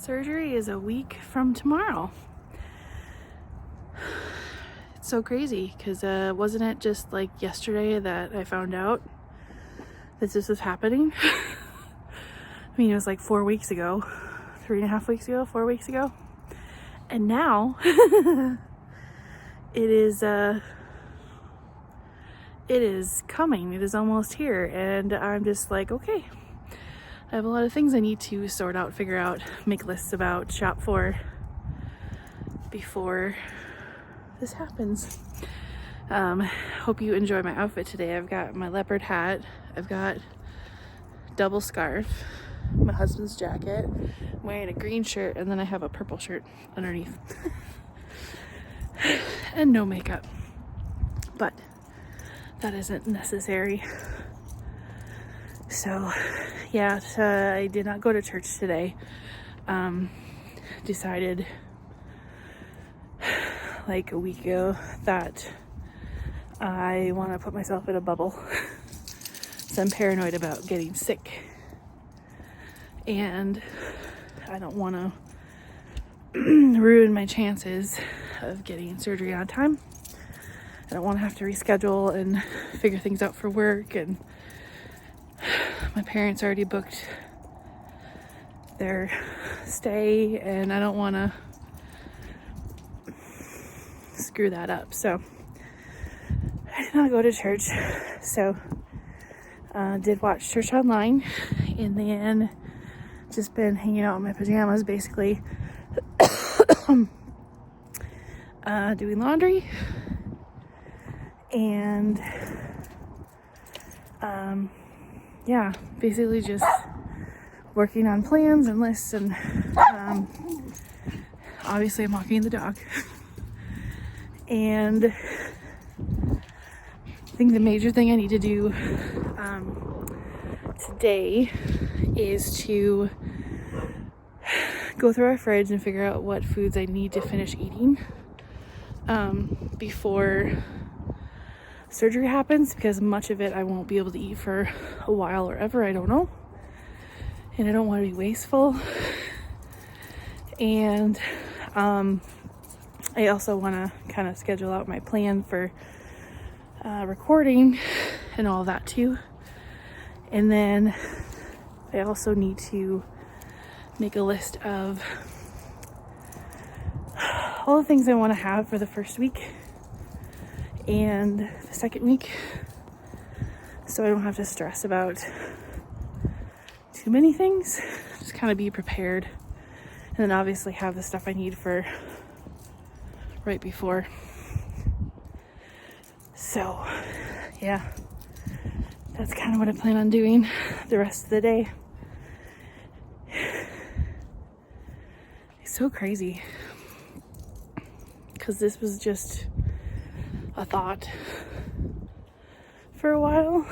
surgery is a week from tomorrow. It's so crazy because wasn't it just like yesterday that I found out that this was happening? I mean, it was like 4 weeks ago, 3.5 weeks ago, 4 weeks ago. And now it is coming. It is almost here. And I'm just like, okay, I have a lot of things I need to sort out, figure out, make lists about, shop for before this happens. Hope you enjoy my outfit today. I've got my leopard hat, I've got double scarf, my husband's jacket, I'm wearing a green shirt, and then I have a purple shirt underneath. And no makeup, but that isn't necessary. So yeah, I did not go to church today. Decided like a week ago that I want to put myself in a bubble. So I'm paranoid about getting sick, and I don't want to ruin my chances of getting surgery on time. I don't want to have to reschedule and figure things out for work, and my parents already booked their stay and I don't want to screw that up. So I did not go to church. So did watch church online, and then just been hanging out in my pajamas basically. Doing laundry and yeah, basically just working on plans and lists, and obviously I'm walking the dog. And I think the major thing I need to do today is to go through our fridge and figure out what foods I need to finish eating before surgery happens, because much of it I won't be able to eat for a while or ever, I don't know, and I don't want to be wasteful. And I also want to kind of schedule out my plan for recording and all that too. And then I also need to make a list of all the things I want to have for the first week and the second week, so I don't have to stress about too many things. Just kind of be prepared, and then obviously have the stuff I need for right before. So yeah, that's kind of what I plan on doing the rest of the day. It's so crazy because this was just a thought for a while.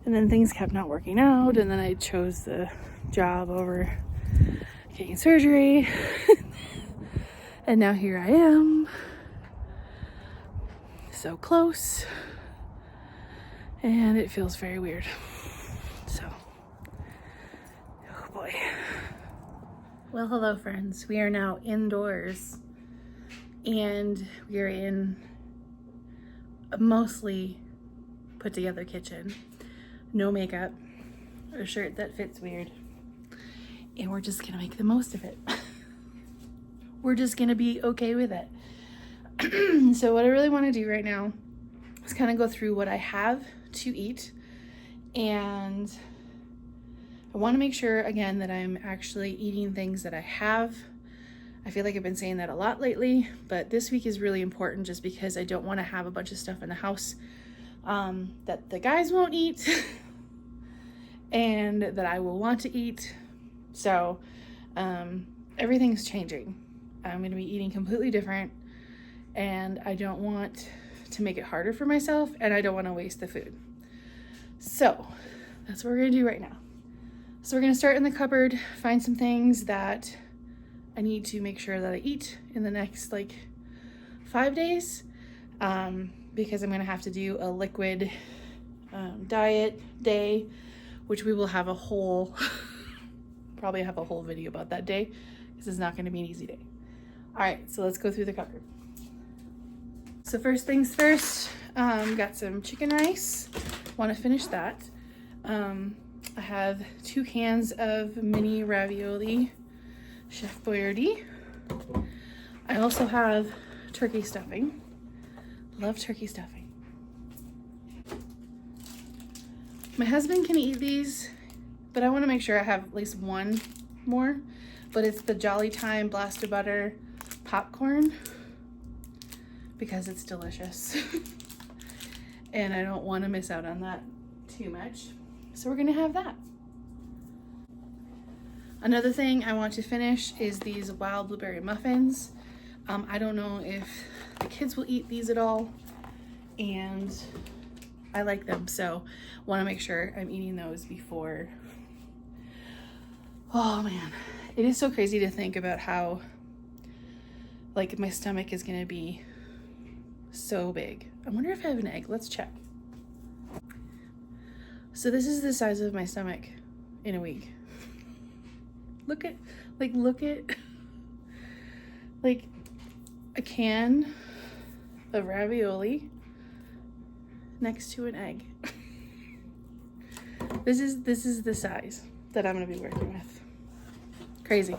And then things kept not working out, and then I chose the job over getting surgery. And now here I am, so close, and it feels very weird. So, oh boy. Well, hello friends. We are now indoors, and we are in a mostly put together kitchen. No makeup, a shirt that fits weird, and we're just gonna make the most of it. We're just gonna be okay with it. So what I really want to do right now is kind of go through what I have to eat, and I want to make sure again that I'm actually eating things that I have. I feel like I've been saying that a lot lately, but this week is really important just because I don't want to have a bunch of stuff in the house that the guys won't eat and that I will want to eat. So everything's changing. I'm going to be eating completely different, and I don't want to make it harder for myself, and I don't want to waste the food. So that's what we're going to do right now. So we're going to start in the cupboard, find some things that I need to make sure that I eat in the next like 5 days, because I'm going to have to do a liquid diet day, which we will have a whole probably have a whole video about that day. This is not going to be an easy day. All right, so let's go through the cupboard. So first things first, got some chicken rice. Want to finish that. I have 2 cans of mini ravioli, Chef Boyardee. I also have turkey stuffing. Love turkey stuffing. My husband can eat these, but I want to make sure I have at least one more. But it's the Jolly Time Blast of Butter popcorn because it's delicious. And I don't want to miss out on that too much. So we're gonna have that. Another thing I want to finish is these wild blueberry muffins. I don't know if the kids will eat these at all, and I like them, so want to make sure I'm eating those before. Oh man, it is so crazy to think about how like my stomach is gonna be so big. I wonder if I have an egg. Let's check. So this is the size of my stomach in a week. Look at like a can of ravioli next to an egg. This is the size that I'm gonna be working with. Crazy.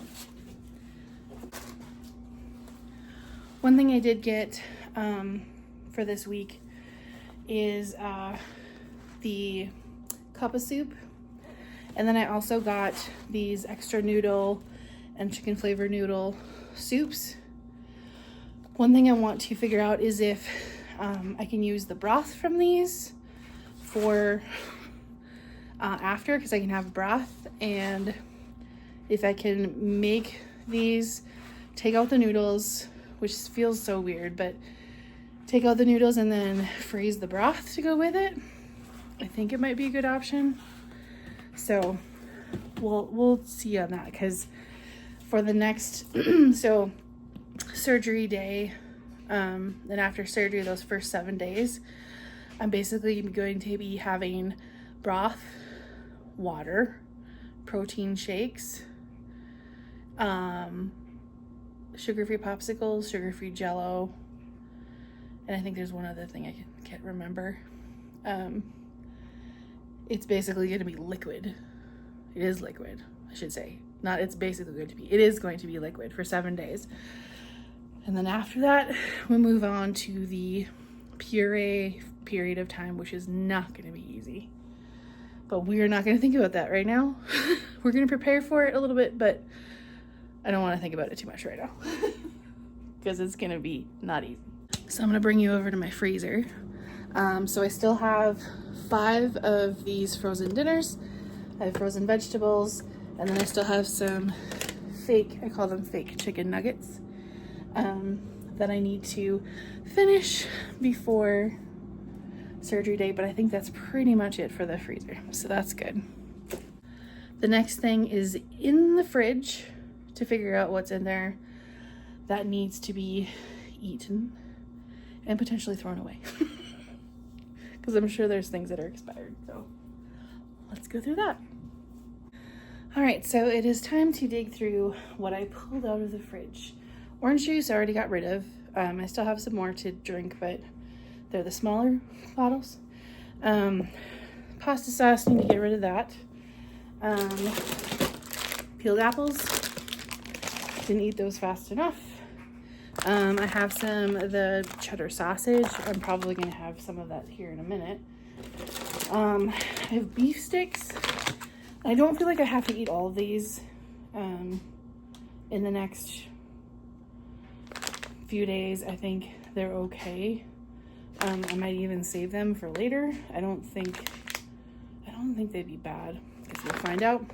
One thing I did get for this week is the cup of soup, and then I also got these extra noodle and chicken flavor noodle soups. One thing I want to figure out is if I can use the broth from these for after, because I can have broth, and if I can make these, take out the noodles, which feels so weird, but take out the noodles and then freeze the broth to go with it. I think it might be a good option. So we'll see on that, because for the next so surgery day, and after surgery, those first 7 days, I'm basically going to be having broth, water, protein shakes, sugar-free popsicles, sugar-free Jello, and I think there's one other thing I can't remember. It's basically going to be liquid. It is liquid, I should say. Not it's basically going to be. It is going to be liquid for 7 days. And then after that, we'll move on to the puree period of time, which is not going to be easy. But we are not going to think about that right now. We're going to prepare for it a little bit, but I don't want to think about it too much right now because it's going to be not easy. So I'm going to bring you over to my freezer. So I still have 5 of these frozen dinners. I have frozen vegetables, and then I still have some fake, I call them fake chicken nuggets, that I need to finish before surgery day, but I think that's pretty much it for the freezer, so that's good. The next thing is in the fridge to figure out what's in there that needs to be eaten and potentially thrown away. Because I'm sure there's things that are expired, so let's go through that. All right, so it is time to dig through what I pulled out of the fridge. Orange juice I already got rid of. I still have some more to drink, but they're the smaller bottles. Pasta sauce, need to get rid of that. Peeled apples, didn't eat those fast enough. I have some of the cheddar sausage. I'm probably going to have some of that here in a minute. I have beef sticks. I don't feel like I have to eat all of these in the next few days. I think they're okay. I might even save them for later. I don't think they'd be bad. Guess we'll find out.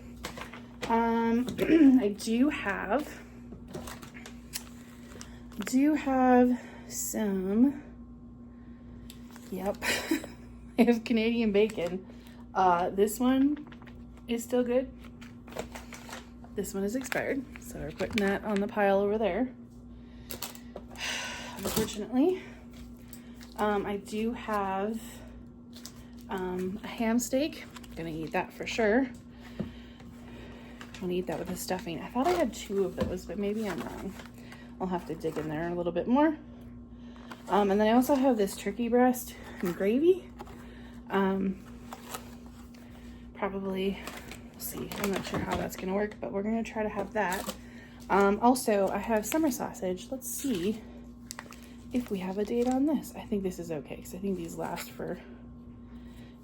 I do have some, yep, I have Canadian bacon. This one is still good. This one is expired, so we're putting that on the pile over there. Unfortunately, I do have a ham steak. I'm gonna eat that for sure. want to eat that with the stuffing. I thought I had 2 of those, but maybe I'm wrong. I'll have to dig in there a little bit more. And then I also have this turkey breast and gravy. Probably, we'll see. I'm not sure how that's going to work, but we're going to try to have that. Also, I have summer sausage. Let's see if we have a date on this. I think this is okay, because I think these last for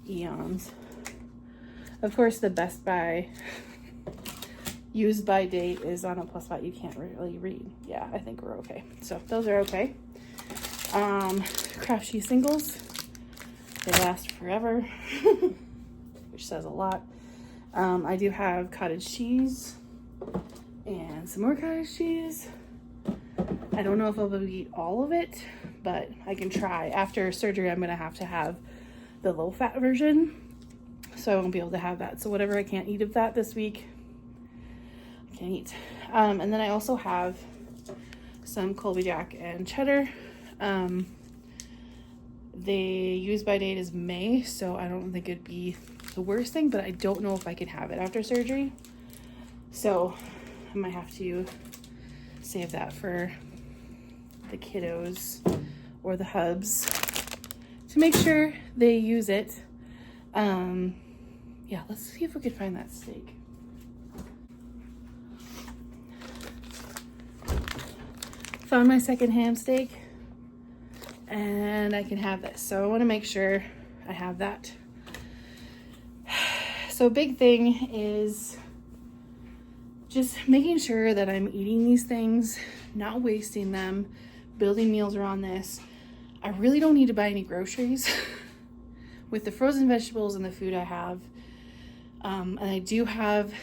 eons. Of course, the Best Buy used by date is on a plus spot you can't really read. Yeah, I think we're okay. So those are okay. Craft cheese singles. They last forever, which says a lot. I do have cottage cheese and some more cottage cheese. I don't know if I'll be able to eat all of it, but I can try. After surgery, I'm gonna have to have the low fat version, so I won't be able to have that. So whatever I can't eat of that this week, I can eat. And then I also have some Colby Jack and cheddar. The use by date is May, so I don't think it'd be the worst thing, but I don't know if I can have it after surgery. So I might have to save that for the kiddos or the hubs to make sure they use it. Yeah, let's see if we can find that steak. Found my second ham steak, and I can have this. So I want to make sure I have that. So big thing is just making sure that I'm eating these things, not wasting them, building meals around this. I really don't need to buy any groceries with the frozen vegetables and the food I have. And I do have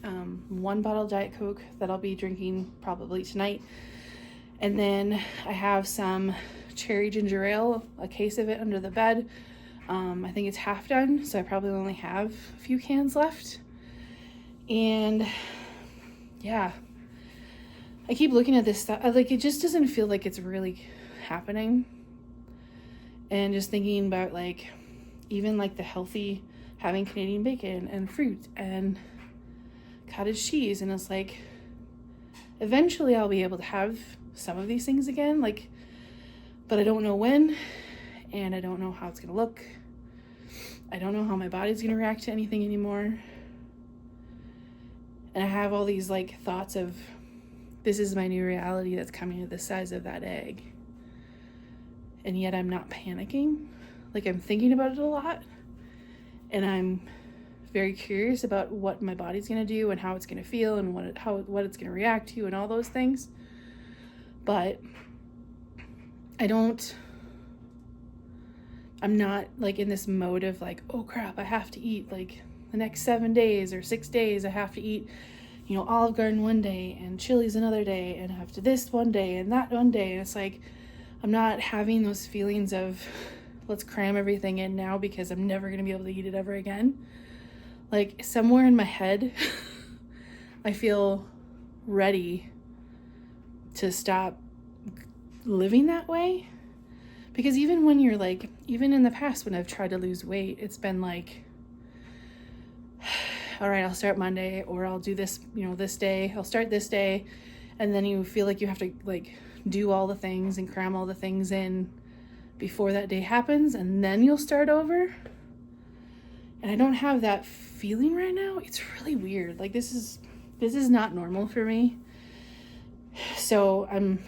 1 bottle of Diet Coke that I'll be drinking probably tonight. And then I have some cherry ginger ale, a case of it under the bed. I think it's half done, so I probably only have a few cans left. And yeah, I keep looking at this stuff. Like, it just doesn't feel like it's really happening. And just thinking about, like, even like the healthy, having Canadian bacon and fruit and cottage cheese. And it's like, eventually I'll be able to have some of these things again, like, but I don't know when, and I don't know how it's gonna look. I don't know how my body's gonna react to anything anymore. And I have all these like thoughts of, this is my new reality that's coming to the size of that egg. And yet I'm not panicking. Like, I'm thinking about it a lot, and I'm very curious about what my body's gonna do and how it's gonna feel and what it's gonna react to and all those things. But I'm not like in this mode of like, oh crap, I have to eat like the next 7 days or 6 days. I have to eat, Olive Garden one day and Chili's another day, and I have to this one day and that one day. And it's like, I'm not having those feelings of, let's cram everything in now because I'm never going to be able to eat it ever again. Like, somewhere in my head, I feel ready to stop living that way. Because even when you're like, even in the past when I've tried to lose weight, it's been like, all right, I'll start Monday, or I'll do this, this day, I'll start this day. And then you feel like you have to like do all the things and cram all the things in before that day happens, and then you'll start over. And I don't have that feeling right now. It's really weird. Like, this is not normal for me. So I'm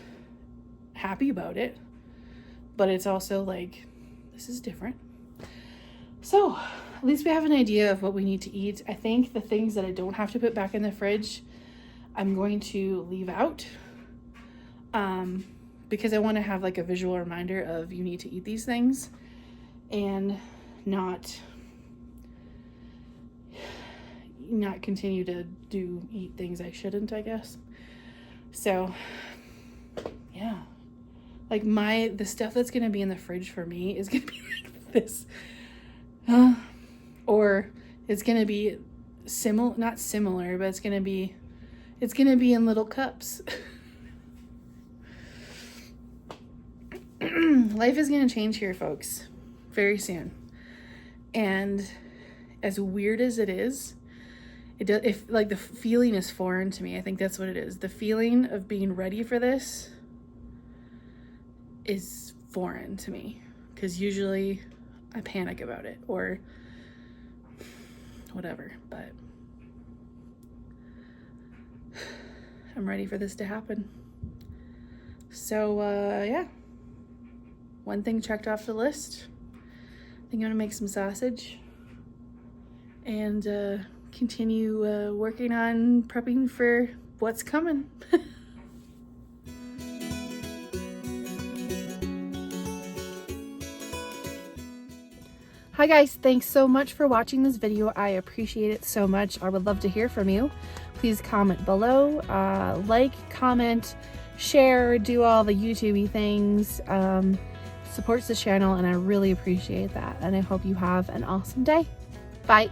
happy about it, but it's also like, this is different. So at least we have an idea of what we need to eat. I think the things that I don't have to put back in the fridge, I'm going to leave out, because I want to have like a visual reminder of, you need to eat these things, and not continue to eat things I shouldn't, I guess. So yeah, like the stuff that's going to be in the fridge for me is going to be like this, or it's going to be not similar, but it's going to be in little cups. Life is going to change here, folks, very soon. And as weird as it is, it does, if like the feeling is foreign to me. I think that's what it is. The feeling of being ready for this is foreign to me, because usually I panic about it or whatever, but I'm ready for this to happen. So yeah, one thing checked off the list. I think I'm gonna make some sausage and continue working on prepping for what's coming. Hi guys, thanks so much for watching this video. I appreciate it so much. I would love to hear from you. Please comment below, like, comment, share, do all the YouTube-y things. Supports the channel, and I really appreciate that. And I hope you have an awesome day. Bye.